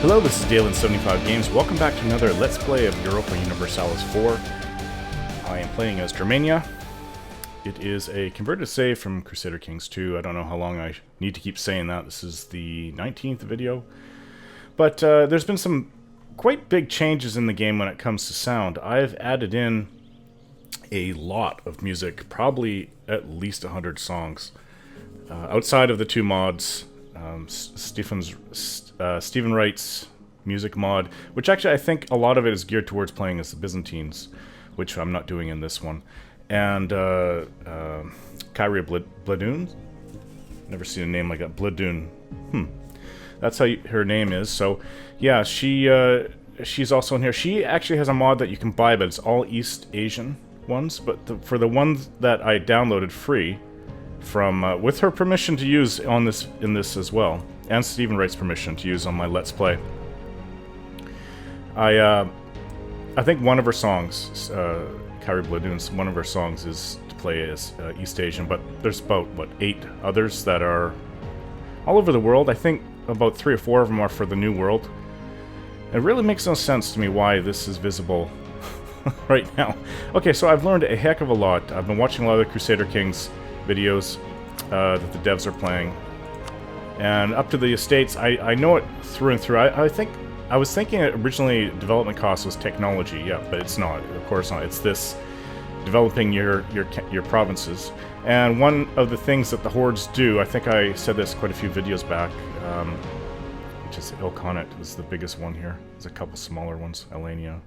Hello, this is Dalen75 Games. Welcome back to another Let's Play of Europa Universalis 4. I am playing as Germania. It is a converted save from Crusader Kings 2. I don't know how long I need to keep saying that. This is the 19th video. But there's been some quite big changes in the game when it comes to sound. I've added in a lot of music, probably at least 100 songs. Outside of the two mods, Stephen Wright's music mod, which actually I think a lot of it is geared towards playing as the Byzantines, which I'm not doing in this one, and Kairi Blodeuyn. Never seen a name like that. Blodeuyn. That's how her name is. So yeah, she's also in here. She actually has a mod that you can buy, but it's all East Asian ones. But for the ones that I downloaded free, from with her permission to use in this as well, and Stephen Wright's permission to use on my Let's Play. I think one of her songs, Kairi Blodeuyn's, one of her songs is to play as East Asian, but there's about, what, 8 others that are all over the world. I think about 3 or 4 of them are for the New World. It really makes no sense to me why this is visible right now. Okay, so I've learned a heck of a lot. I've been watching a lot of the Crusader Kings videos that the devs are playing, and up to the estates, I know it through and through. I think I was thinking originally development cost was technology, yeah, but it's not. Of course not. It's this developing your provinces. And one of the things that the hordes do, I think I said this quite a few videos back, which is Ilkhanate was the biggest one here. There's a couple smaller ones, Alania.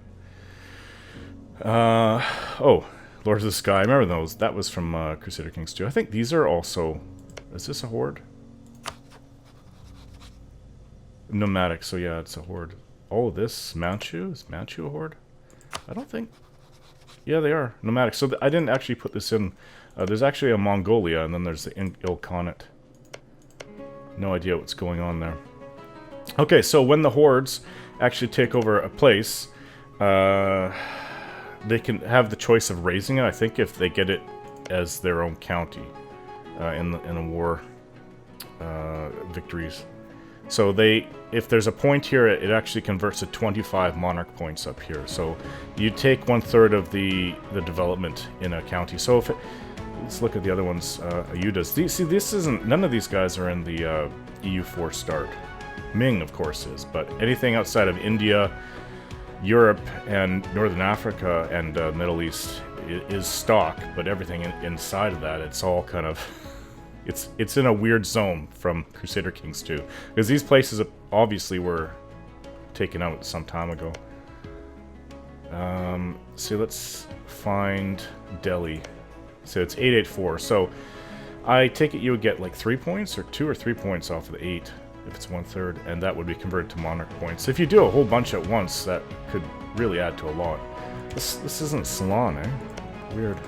Oh. Lord of the Sky, I remember those. That was from Crusader Kings 2. I think these are also... Is this a horde? Nomadic, so yeah, it's a horde. Oh, this Manchu? Is Manchu a horde? I don't think... Yeah, they are. Nomadic. So I didn't actually put this in. There's actually a Mongolia, and then there's the Ilkhanate. No idea what's going on there. Okay, so when the hordes actually take over a place... they can have the choice of raising it, I think, if they get it as their own county in the war victories. So if there's a point here, it actually converts to 25 monarch points up here. So you take 1/3 of the development in a county. So if let's look at the other ones, Ayudas. See, this isn't. None of these guys are in the EU4 start. Ming, of course, is, but anything outside of India, Europe and Northern Africa and Middle East is stock, but everything inside of that, it's all kind of... It's in a weird zone from Crusader Kings 2. Because these places obviously were taken out some time ago. So let's find Delhi. So it's 884. So I take it you would get like 3 points, or 2 or 3 points off of the 8. If it's 1/3, and that would be converted to monarch points. If you do a whole bunch at once, that could really add to a lot. This isn't Ceylon, eh? Weird.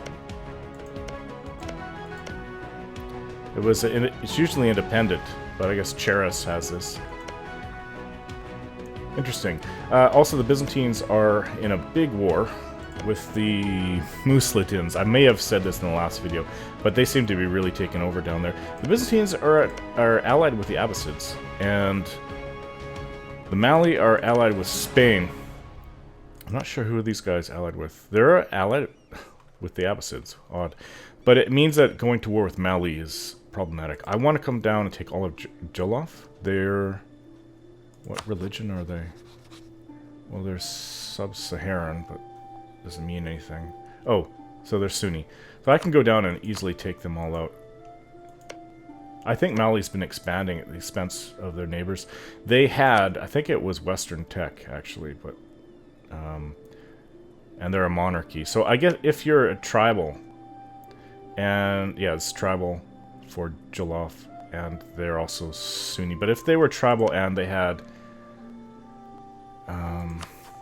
It's usually independent, but I guess Cheras has this. Interesting. Also, the Byzantines are in a big war with the Musladins. I may have said this in the last video, but they seem to be really taking over down there. The Byzantines are allied with the Abbasids, and the Mali are allied with Spain. I'm not sure who these guys are allied with. They're allied with the Abbasids. Odd. But it means that going to war with Mali is problematic. I want to come down and take all of Jolof. They're... What religion are they? Well, they're sub-Saharan, but doesn't mean anything. Oh, so they're Sunni. So I can go down and easily take them all out. I think Mali's been expanding at the expense of their neighbors. They had, I think it was Western tech, actually, but... and they're a monarchy. So I guess if you're a tribal, and... Yeah, it's tribal for Jolof, and they're also Sunni. But if they were tribal and they had...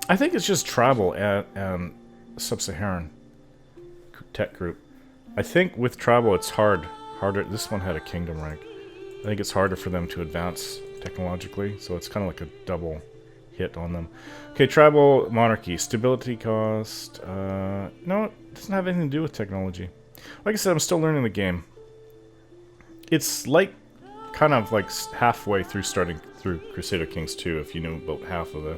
I think it's just tribal and Sub-Saharan tech group. I think with tribal it's harder. This one had a kingdom rank. I think it's harder for them to advance technologically, so it's kind of like a double hit on them. Okay, tribal monarchy. Stability cost. No, it doesn't have anything to do with technology. Like I said, I'm still learning the game. It's like kind of like halfway through starting through Crusader Kings 2 if you knew about half of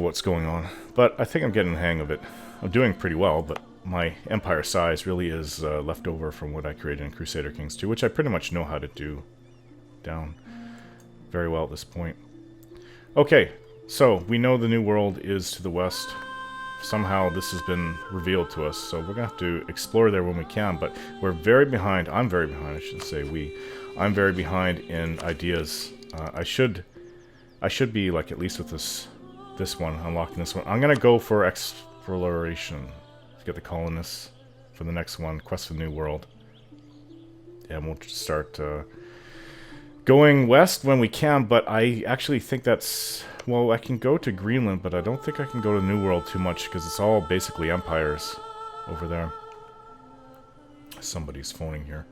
what's going on. But I think I'm getting the hang of it. I'm doing pretty well, but my empire size really is left over from what I created in Crusader Kings 2, which I pretty much know how to do down very well at this point. Okay, so we know the New World is to the west. Somehow this has been revealed to us, so we're going to have to explore there when we can, but we're very behind. I'm very behind, I should say we. I'm very behind in ideas. I should be, like, at least with this one, unlocking this one. I'm going to go for exploration to get the colonists for the next one, Quest for the New World. And we'll just start going west when we can, but I actually think that's... Well, I can go to Greenland, but I don't think I can go to New World too much, because it's all basically empires over there. Somebody's phoning here.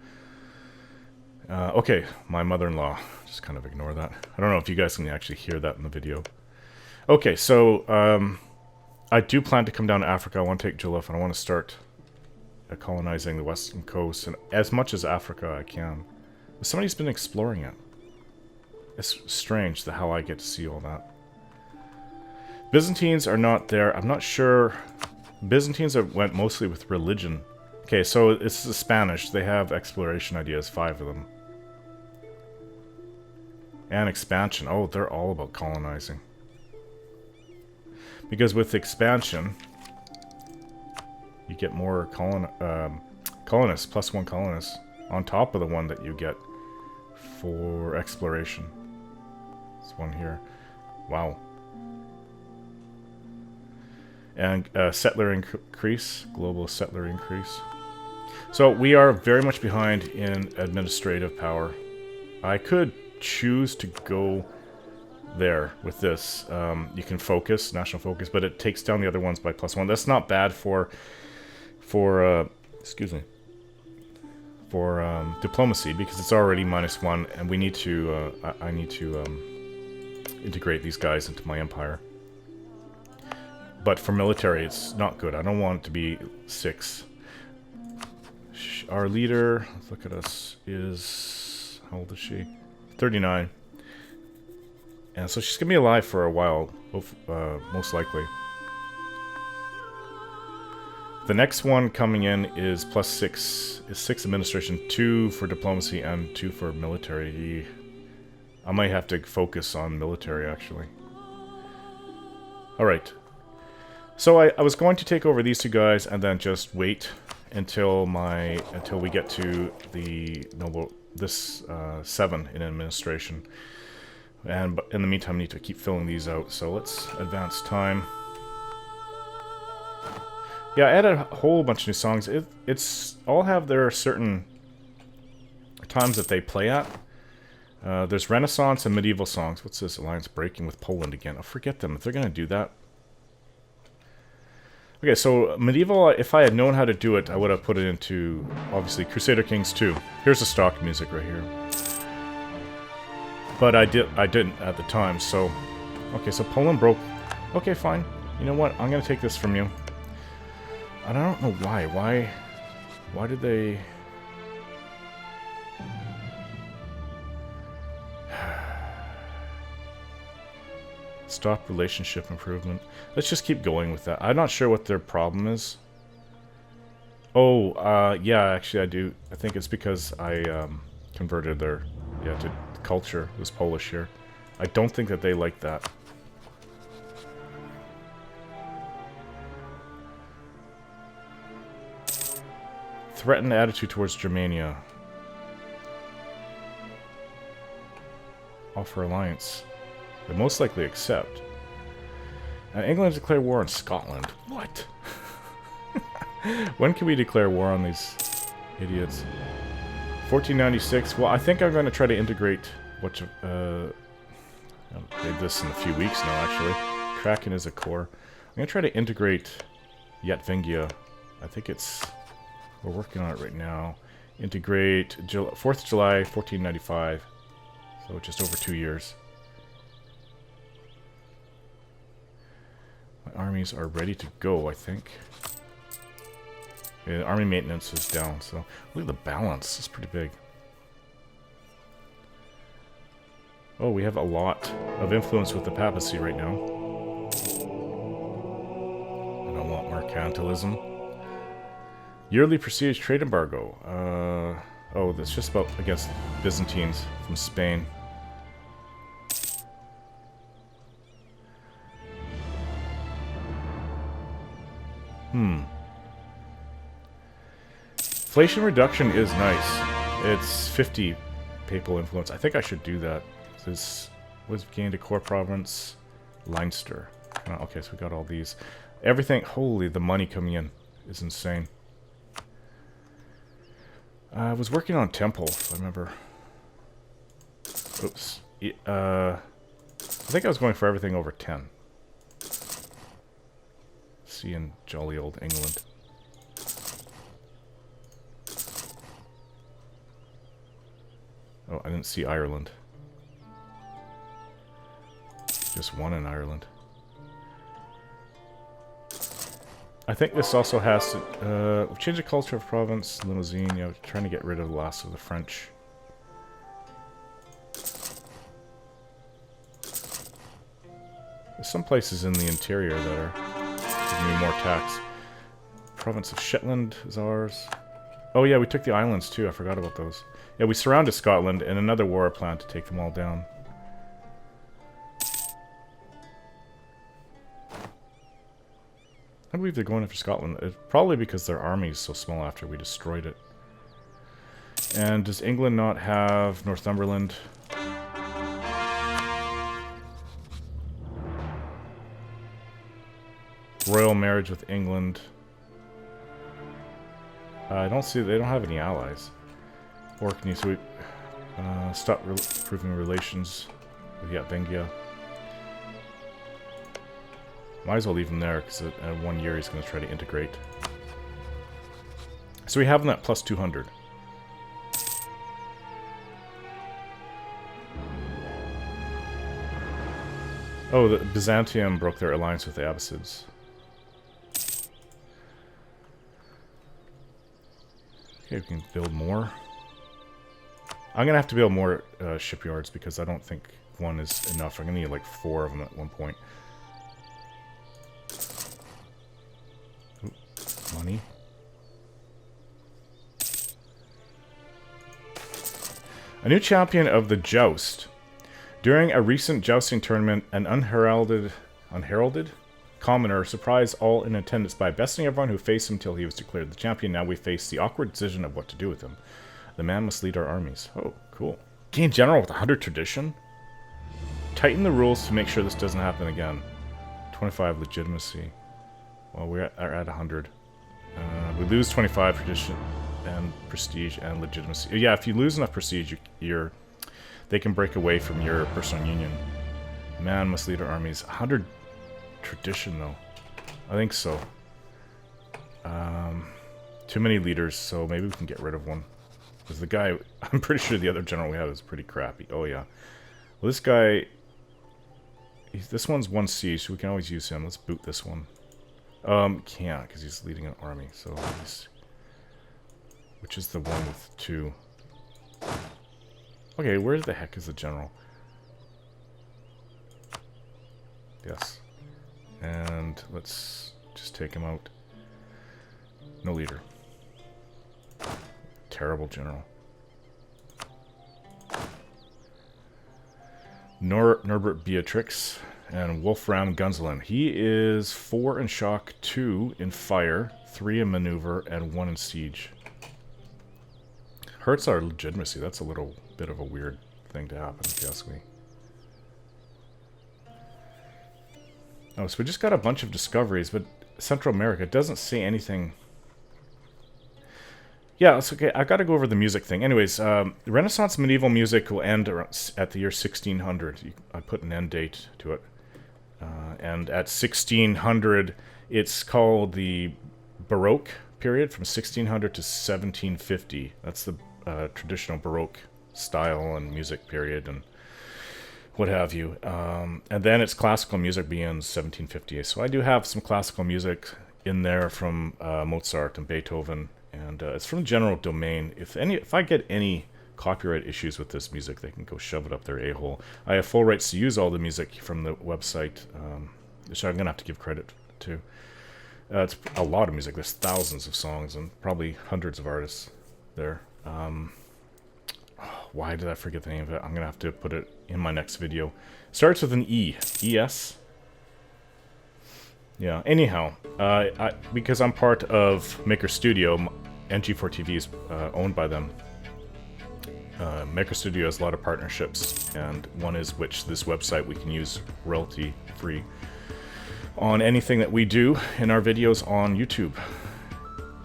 Okay, my mother-in-law. Just kind of ignore that. I don't know if you guys can actually hear that in the video. Okay, so I do plan to come down to Africa. I want to take Joliffe, and I want to start colonizing the western coast, and as much as Africa I can. But somebody's been exploring it. It's strange how I get to see all that. Byzantines are not there. I'm not sure. Byzantines went mostly with religion. Okay, so it's the Spanish. They have exploration ideas, 5 of them. And expansion. Oh, they're all about colonizing. Because with expansion, you get more colonists, +1 colonists, on top of the one that you get for exploration. This one here. Wow. And settler increase, global settler increase. So we are very much behind in administrative power. I could choose to go there with this. You can focus, national focus, but it takes down the other ones by +1. That's not bad for excuse me, for diplomacy, because it's already -1, and we need to I need to integrate these guys into my empire. But for military, it's not good. I don't want it to be 6. Our leader, let's look at us, is... How old is she? 39. And so she's going to be alive for a while, most likely. The next one coming in is +6. Is 6 administration, 2 for diplomacy, and 2 for military. I might have to focus on military, actually. Alright. So I was going to take over these 2 guys and then just wait until we get to the noble 7 in administration. But in the meantime, I need to keep filling these out. So let's advance time. Yeah, I added a whole bunch of new songs. It's all have their certain times that they play at. There's Renaissance and medieval songs. What's this? Alliance breaking with Poland again. I'll forget them if they're gonna do that. Okay, so medieval, if I had known how to do it, I would have put it into, obviously, Crusader Kings 2. Here's the stock music right here. But I didn't at the time, so... Okay, so Poland broke... Okay, fine. You know what? I'm gonna take this from you. And I don't know why. Why did they... Stop relationship improvement. Let's just keep going with that. I'm not sure what their problem is. Oh, yeah, actually I do. I think it's because I converted their to culture. It was Polish here. I don't think that they like that. Threatened attitude towards Germania. Offer alliance. They most likely accept. And England declare war on Scotland. What? When can we declare war on these idiots? 1496. Well, I think I'm going to try to integrate what I did this in a few weeks now, actually. Kraken is a core. I'm going to try to integrate Yatvingia. I think it's... We're working on it right now. Integrate 4th of July, 1495. So just over 2 years. My armies are ready to go, I think. Yeah, army maintenance is down, so look at the balance. It's pretty big. Oh, we have a lot of influence with the papacy right now. I don't want mercantilism. Yearly prestige trade embargo. Oh, that's just about against Byzantines from Spain. Inflation reduction is nice. It's 50 papal influence. I think I should do that. This was gained a core province. Leinster. Oh, okay, so we got all these. Everything. Holy, the money coming in is insane. I was working on Temple, if I remember. Oops. I think I was going for everything over 10. See in jolly old England. Oh, I didn't see Ireland. Just one in Ireland. I think this also has to... change the culture of province, Limousin, yeah, trying to get rid of the last of the French. There's some places in the interior that are giving me more tax. Province of Shetland is ours. Oh yeah, we took the islands too, I forgot about those. Yeah, we surrounded Scotland and another war planned to take them all down. I believe they're going after Scotland. It's probably because their army is so small after we destroyed it. And does England not have Northumberland? Royal marriage with England. I don't see... they don't have any allies. Orkney, so we... stop improving relations with Yatvingia. Might as well leave him there, because in 1 year he's going to try to integrate. So we have him at plus 200. Oh, the Byzantium broke their alliance with the Abbasids. Okay, we can build more. I'm going to have to build more shipyards, because I don't think one is enough. I'm going to need like 4 of them at one point. Ooh, money. A new champion of the joust. During a recent jousting tournament, an unheralded commoner surprised all in attendance by besting everyone who faced him until he was declared the champion. Now we face the awkward decision of what to do with him. The man must lead our armies. Oh, cool. Gain general with 100 tradition? Tighten the rules to make sure this doesn't happen again. 25 legitimacy. Well, we're at 100. We lose 25 tradition and prestige and legitimacy. Yeah, if you lose enough prestige, they can break away from your personal union. Man must lead our armies. 100 tradition, though. I think so. Too many leaders, so maybe we can get rid of one. Because the guy, I'm pretty sure the other general we have is pretty crappy. Oh, yeah. Well, this guy, this one's 1 siege, so we can always use him. Let's boot this one. Can't, because he's leading an army, so which is the one with 2. Okay, where the heck is the general? Yes. And let's just take him out. No leader. Terrible general. Norbert Beatrix and Wolfram Gunzelin. He is 4 in shock, 2 in fire, 3 in maneuver, and 1 in siege. Hurts our legitimacy. That's a little bit of a weird thing to happen, if you ask me. Oh, so we just got a bunch of discoveries, but Central America doesn't say anything. Yeah, it's okay. I got to go over the music thing. Anyways, Renaissance medieval music will end at the year 1600. I put an end date to it. And at 1600, it's called the Baroque period, from 1600 to 1750. That's the traditional Baroque style and music period and what have you. And then it's classical music begins 1750. So I do have some classical music in there from Mozart and Beethoven, and it's from the general domain. If I get any copyright issues with this music, they can go shove it up their a-hole. I have full rights to use all the music from the website, which I'm going to have to give credit to. It's a lot of music. There's thousands of songs and probably hundreds of artists there. Why did I forget the name of it? I'm going to have to put it in my next video. Starts with an E. E-S? Yeah, anyhow, because I'm part of Maker Studio, NG4TV is owned by them. Maker Studio has a lot of partnerships, and one is which this website we can use royalty-free on anything that we do in our videos on YouTube.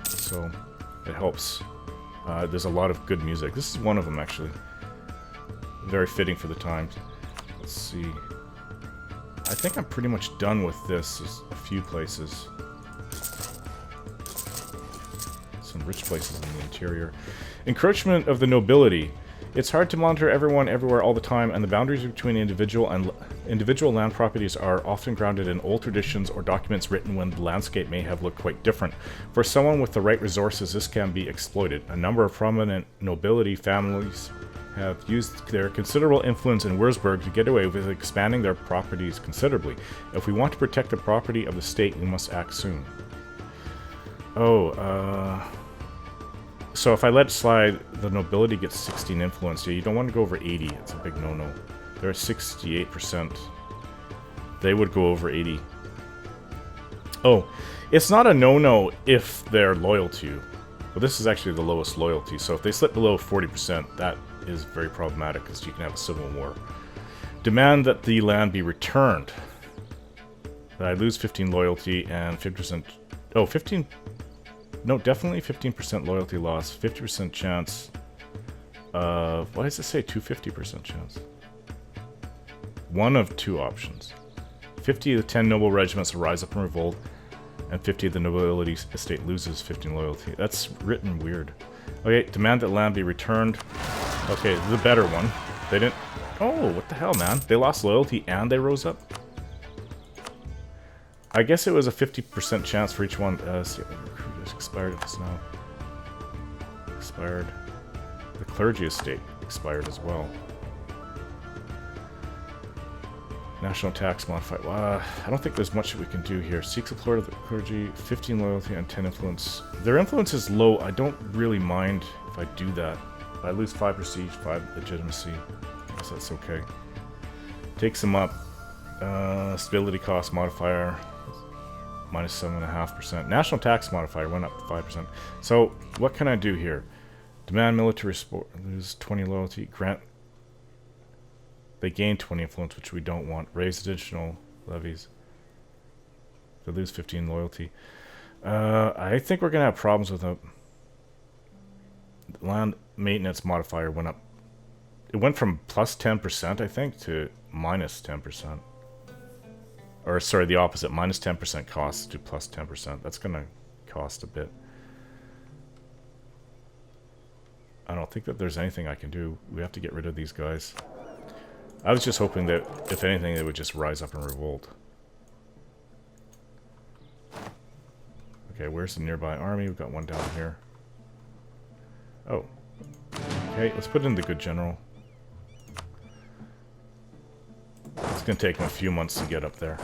So, it helps. There's a lot of good music. This is one of them, actually. Very fitting for the times. Let's see. I think I'm pretty much done with this. There's a few places. Some rich places in the interior. Encroachment of the nobility. It's hard to monitor everyone everywhere all the time, and the boundaries between individual land properties are often grounded in old traditions or documents written when the landscape may have looked quite different. For someone with the right resources, this can be exploited. A number of prominent nobility families have used their considerable influence in Würzburg to get away with expanding their properties considerably. If we want to protect the property of the state, we must act soon. So if I let it slide, the nobility gets 16 influence. Yeah, you don't want to go over 80. It's a big no-no. They're at 68%. They would go over 80. Oh, it's not a no-no if they're loyal to you. Well, this is actually the lowest loyalty. So if they slip below 40%, that is very problematic because you can have a civil war. Demand that the land be returned. That I lose 15 loyalty and 50%... Oh, 15... No, definitely 15% loyalty loss, 50% chance of... Why does it say 250% chance? One of two options. 50 of the 10 noble regiments will rise up and revolt, and 50 of the nobility estate loses 15 loyalty. That's written weird. Okay, demand that land be returned. Okay, the better one. They didn't... Oh, what the hell, man? They lost loyalty and they rose up? I guess it was a 50% chance for each one. See, expired just now. Expired. The clergy estate expired as well. National tax modified. I don't think there's much that we can do here. Seek support of the clergy, 15 loyalty and 10 influence. Their influence is low. I don't really mind if I do that. I lose 5 prestige, 5 legitimacy. I guess that's okay. Takes them up. Stability cost modifier. Minus 7.5%. National tax modifier went up 5%. So, what can I do here? Demand military support. Lose 20 loyalty. Grant. They gain 20 influence, which we don't want. Raise additional levies. They lose 15 loyalty. I think we're going to have problems with a... Land maintenance modifier went up. It went from plus 10%, I think, to minus 10%. Or, sorry, the opposite. Minus 10% cost to plus 10%. That's going to cost a bit. I don't think that there's anything I can do. We have to get rid of these guys. I was just hoping that, if anything, they would just rise up and revolt. Okay, where's the nearby army? We've got one down here. Oh. Okay, let's put in the good general. It's going to take him a few months to get up there.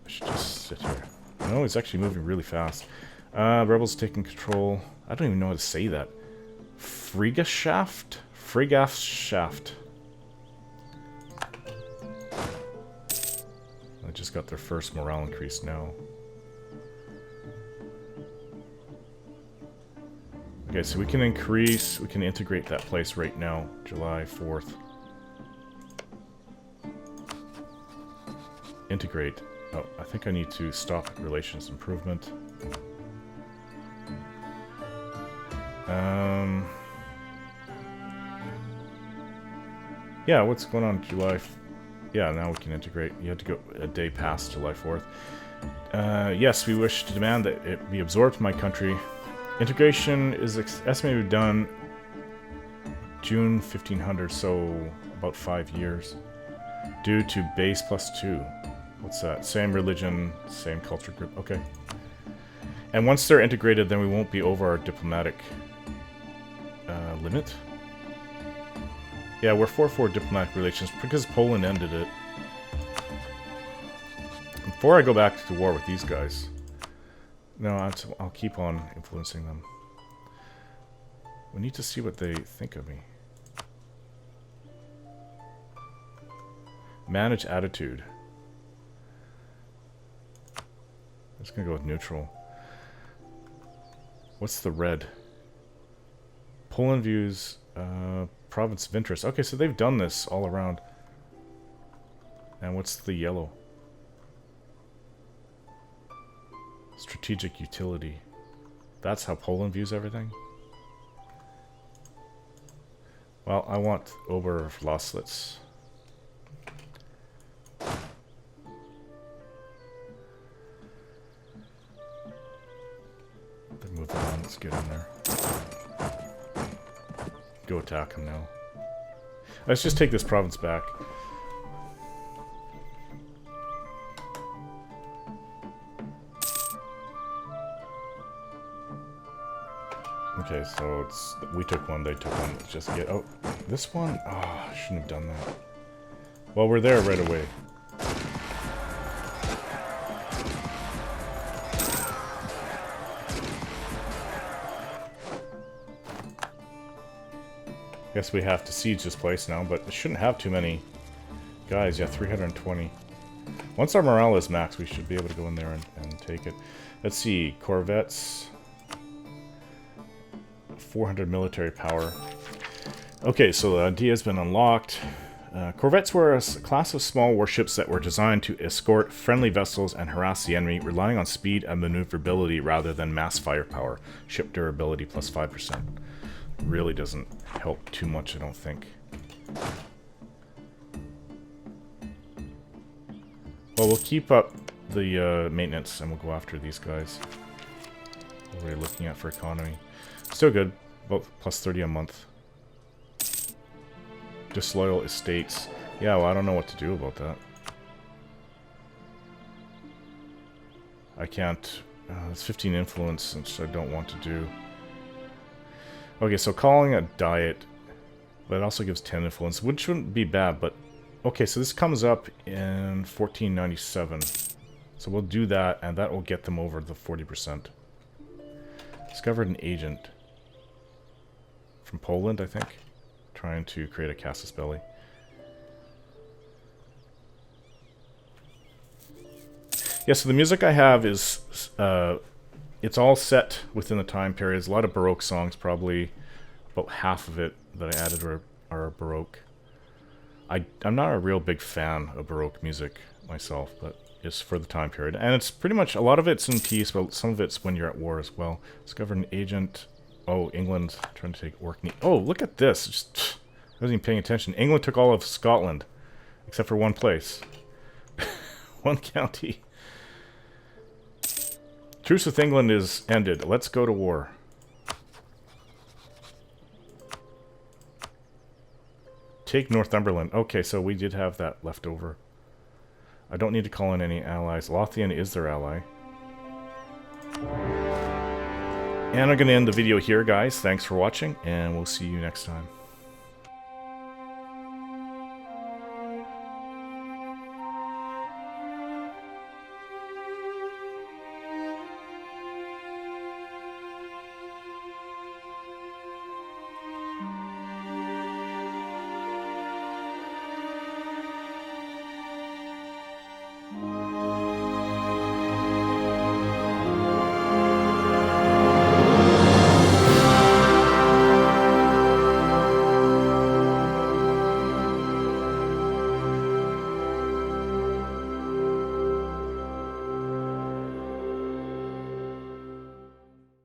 I should just sit here. No, he's actually moving really fast. Rebels taking control. I don't even know how to say that. Frigashaft? Frigashaft. They just got their first morale increase now. Okay, so we can integrate that place right now, July 4th. Integrate. Oh, I think I need to stop relations improvement. Yeah, what's going on July... Yeah, now we can integrate. You had to go a day past July 4th. Yes, we wish to demand that it be absorbed in my country. Integration is estimated to be done June 1500, so about 5 years. Due to base +2. What's that? Same religion, same culture group. Okay. And once they're integrated, then we won't be over our diplomatic limit. Yeah, we're 4-4 diplomatic relations because Poland ended it. Before I go back to war with these guys, no, I'll keep on influencing them. We need to see what they think of me. Manage attitude. I'm just gonna go with neutral. What's the red? Poland views province of interest. Okay, so they've done this all around. And what's the yellow? Strategic utility. That's how Poland views everything? Well, I want Obervlosslitz. Move on, let's get in there. Go attack him now. Let's just take this province back. Okay, so it's we took one, they took one. Let's just get this one. Oh, I shouldn't have done that. Well, we're there right away. Guess we have to siege this place now, but it shouldn't have too many guys. Yeah, 320. Once our morale is max, we should be able to go in there and take it. Let's see, corvettes. 400 military power. Okay, so the idea has been unlocked. Corvettes were a class of small warships that were designed to escort friendly vessels and harass the enemy, relying on speed and maneuverability rather than mass firepower. Ship durability plus 5%. Really doesn't help too much, I don't think. Well, we'll keep up the maintenance and we'll go after these guys. What are we looking at for economy? Still good, about plus 30 a month. Disloyal estates. Yeah, well, I don't know what to do about that. I can't... it's 15 influence, which I don't want to do. Okay, so calling a diet, but it also gives 10 influence, which wouldn't be bad, but... Okay, so this comes up in 1497. So we'll do that, and that will get them over the 40%. Discovered an agent. From Poland, I think. Trying to create a casus belli. Yeah, so the music I have is... it's all set within the time periods. A lot of Baroque songs, probably about half of it that I added are Baroque. I'm not a real big fan of Baroque music myself, but it's for the time period. And it's pretty much, a lot of it's in peace, but some of it's when you're at war as well. Discovered an agent. Oh, England trying to take Orkney. Oh, look at this. Just, I wasn't even paying attention. England took all of Scotland, except for one place. One county. Truce with England is ended. Let's go to war. Take Northumberland. Okay, so we did have that left over. I don't need to call in any allies. Lothian is their ally. And I'm going to end the video here, guys. Thanks for watching, and we'll see you next time.